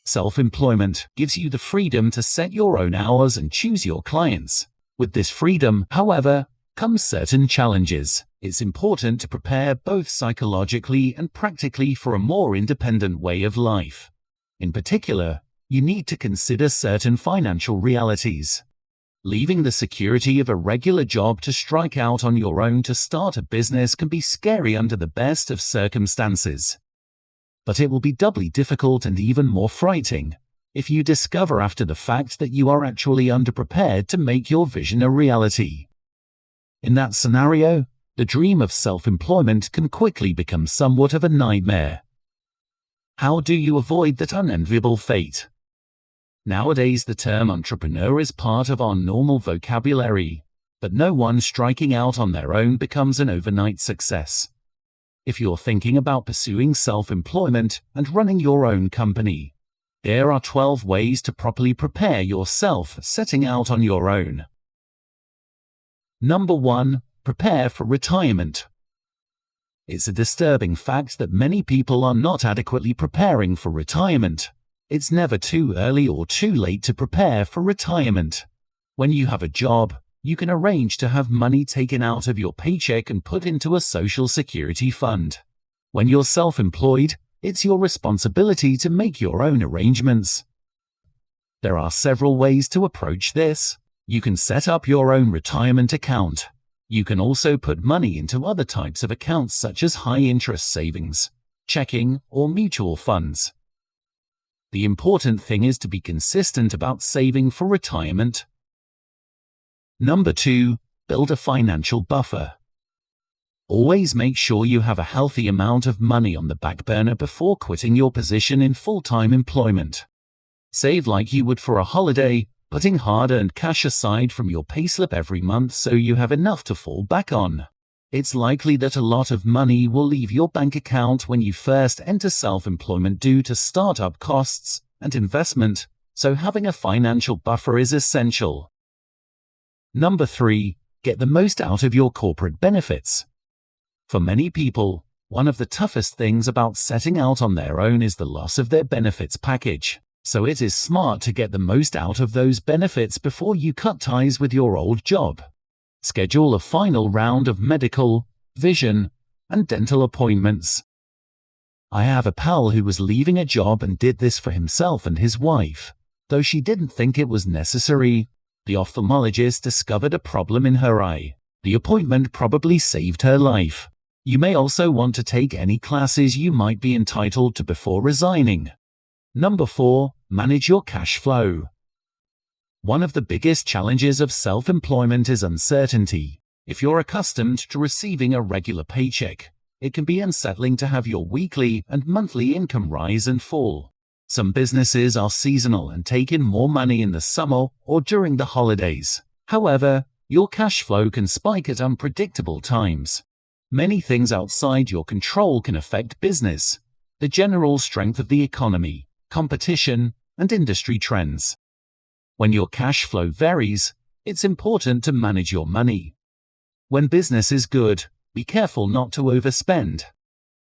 Self-employment gives you the freedom to set your own hours and choose your clients. With this freedom, however, comes certain challenges. It's important to prepare both psychologically and practically for a more independent way of life. In particular, you need to consider certain financial realities. Leaving the security of a regular job to strike out on your own to start a business can be scary under the best of circumstances. But it will be doubly difficult and even more frightening if you discover after the fact that you are actually underprepared to make your vision a reality. In that scenario, the dream of self-employment can quickly become somewhat of a nightmare. How do you avoid that unenviable fate? Nowadays, the term entrepreneur is part of our normal vocabulary, but no one striking out on their own becomes an overnight success. If you're thinking about pursuing self-employment and running your own company, there are 12 ways to properly prepare yourself setting out on your own. Number 1. Prepare for retirement. It's a disturbing fact that many people are not adequately preparing for retirement. It's never too early or too late to prepare for retirement. When you have a job, you can arrange to have money taken out of your paycheck and put into a social security fund. When you're self-employed, it's your responsibility to make your own arrangements. There are several ways to approach this. You can set up your own retirement account. You can also put money into other types of accounts such as high-interest savings, checking, or mutual funds. The important thing is to be consistent about saving for retirement. Number 2. Build a financial buffer. Always make sure you have a healthy amount of money on the back burner before quitting your position in full-time employment. Save like you would for a holiday, putting hard-earned cash aside from your payslip every month so you have enough to fall back on. It's likely that a lot of money will leave your bank account when you first enter self-employment due to startup costs and investment, so having a financial buffer is essential. Number 3. Get the most out of your corporate benefits. For many people, one of the toughest things about setting out on their own is the loss of their benefits package, so it is smart to get the most out of those benefits before you cut ties with your old job. Schedule a final round of medical, vision, and dental appointments. I have a pal who was leaving a job and did this for himself and his wife. Though she didn't think it was necessary, the ophthalmologist discovered a problem in her eye. The appointment probably saved her life. You may also want to take any classes you might be entitled to before resigning. Number 4. Manage your cash flow. One of the biggest challenges of self-employment is uncertainty. If you're accustomed to receiving a regular paycheck, it can be unsettling to have your weekly and monthly income rise and fall. Some businesses are seasonal and take in more money in the summer or during the holidays. However, your cash flow can spike at unpredictable times. Many things outside your control can affect business, the general strength of the economy, competition, and industry trends. When your cash flow varies, it's important to manage your money. When business is good, be careful not to overspend.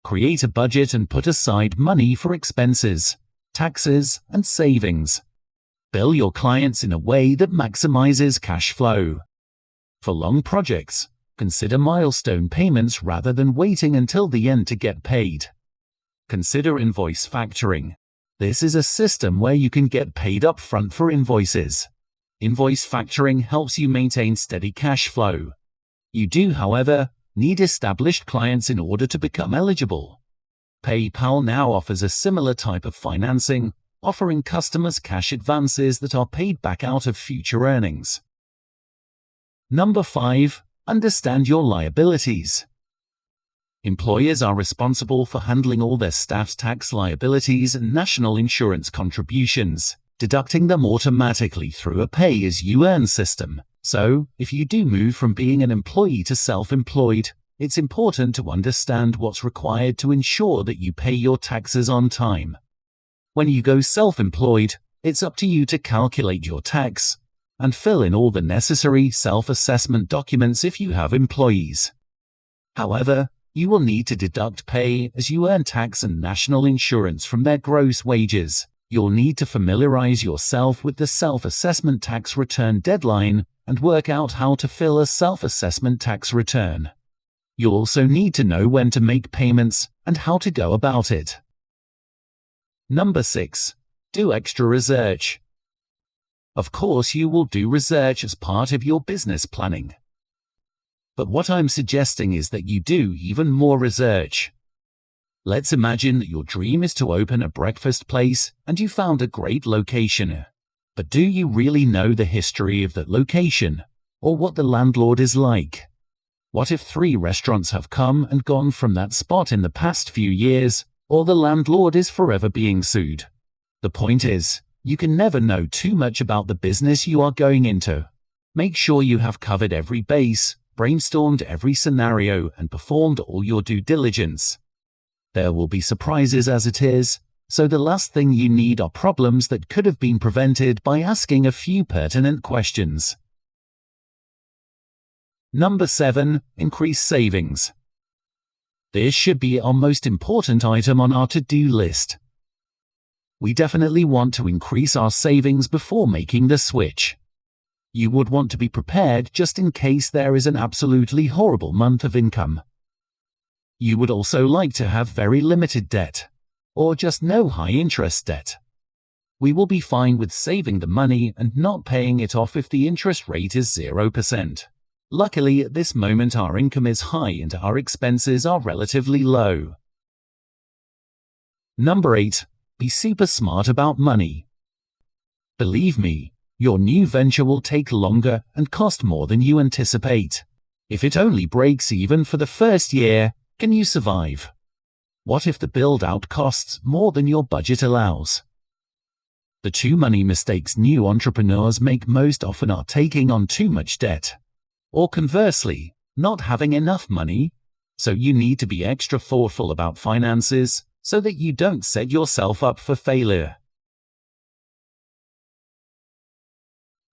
Create a budget and put aside money for expenses, taxes, and savings. Bill your clients in a way that maximizes cash flow. For long projects, consider milestone payments rather than waiting until the end to get paid. Consider invoice factoring. This is a system where you can get paid up front for invoices. Invoice factoring helps you maintain steady cash flow. You do, however, need established clients in order to become eligible. PayPal now offers a similar type of financing, offering customers cash advances that are paid back out of future earnings. Number 5. Understand your liabilities. Employers are responsible for handling all their staff's tax liabilities and national insurance contributions, deducting them automatically through a pay-as-you-earn system. So, if you do move from being an employee to self-employed, it's important to understand what's required to ensure that you pay your taxes on time. When you go self-employed, it's up to you to calculate your tax and fill in all the necessary self-assessment documents if you have employees. However, you will need to deduct pay-as-you-earn tax and national insurance from their gross wages. You'll need to familiarize yourself with the self-assessment tax return deadline and work out how to fill a self-assessment tax return. You'll also need to know when to make payments and how to go about it. Number 6. Do extra research. Of course, you will do research as part of your business planning. But what I'm suggesting is that you do even more research. Let's imagine that your dream is to open a breakfast place and you found a great location. But do you really know the history of that location, or what the landlord is like? What if 3 restaurants have come and gone from that spot in the past few years, or the landlord is forever being sued? The point is, you can never know too much about the business you are going into. Make sure you have covered every base, brainstormed every scenario, and performed all your due diligence. There will be surprises as it is, so the last thing you need are problems that could have been prevented by asking a few pertinent questions. Number 7. Increase savings. This should be our most important item on our to-do list. We definitely want to increase our savings before making the switch. You would want to be prepared just in case there is an absolutely horrible month of income. You would also like to have very limited debt, or just no high-interest debt. We will be fine with saving the money and not paying it off if the interest rate is 0%. Luckily, at this moment our income is high and our expenses are relatively low. Number 8. Be super smart about money. Believe me, your new venture will take longer and cost more than you anticipate. If it only breaks even for the first year, can you survive? What if the build-out costs more than your budget allows? The 2 money mistakes new entrepreneurs make most often are taking on too much debt, or conversely, not having enough money. So you need to be extra thoughtful about finances so that you don't set yourself up for failure.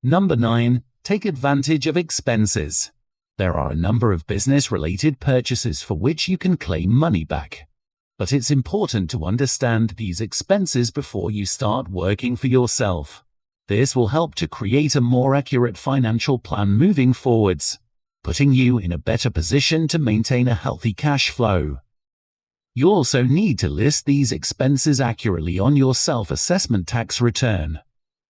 Number 9. Take advantage of expenses. There are a number of business-related purchases for which you can claim money back. But it's important to understand these expenses before you start working for yourself. This will help to create a more accurate financial plan moving forwards, putting you in a better position to maintain a healthy cash flow. You also need to list these expenses accurately on your self-assessment tax return,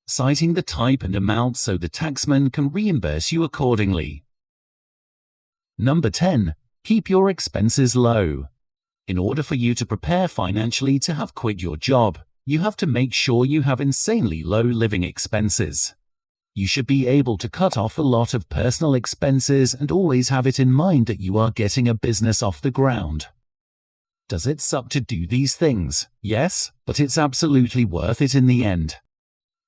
citing the type and amount so the taxman can reimburse you accordingly. Number 10. Keep your expenses low. In order for you to prepare financially to have quit your job, you have to make sure you have insanely low living expenses. You should be able to cut off a lot of personal expenses and always have it in mind that you are getting a business off the ground. Does it suck to do these things? Yes, but it's absolutely worth it in the end.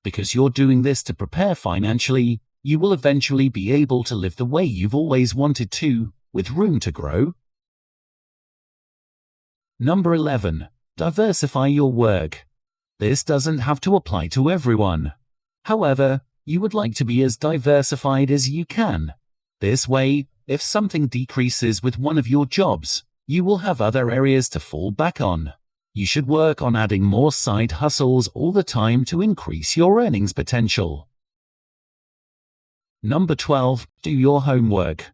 Because you're doing this to prepare financially, you will eventually be able to live the way you've always wanted to, with room to grow. Number 11. Diversify your work. This doesn't have to apply to everyone. However, you would like to be as diversified as you can. This way, if something decreases with one of your jobs, you will have other areas to fall back on. You should work on adding more side hustles all the time to increase your earnings potential. Number 12. Do your homework.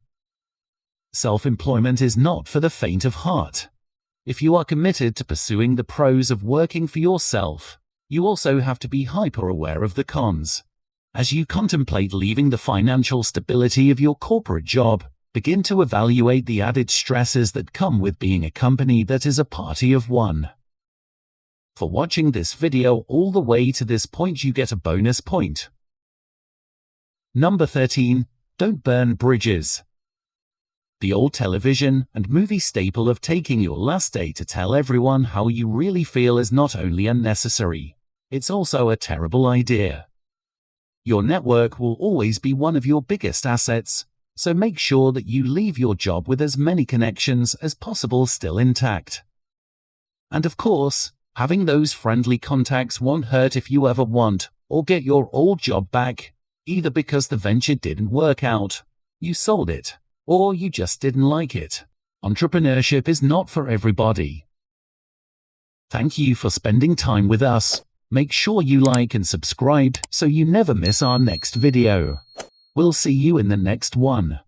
Self-employment is not for the faint of heart. If you are committed to pursuing the pros of working for yourself, you also have to be hyper-aware of the cons. As you contemplate leaving the financial stability of your corporate job, begin to evaluate the added stresses that come with being a company that is a party of one. For watching this video all the way to this point, you get a bonus point. Number 13. Don't burn bridges. The old television and movie staple of taking your last day to tell everyone how you really feel is not only unnecessary, it's also a terrible idea. Your network will always be one of your biggest assets, so make sure that you leave your job with as many connections as possible still intact. And of course, having those friendly contacts won't hurt if you ever want or get your old job back, either because the venture didn't work out, you sold it, or you just didn't like it. Entrepreneurship is not for everybody. Thank you for spending time with us. Make sure you like and subscribe so you never miss our next video. We'll see you in the next one.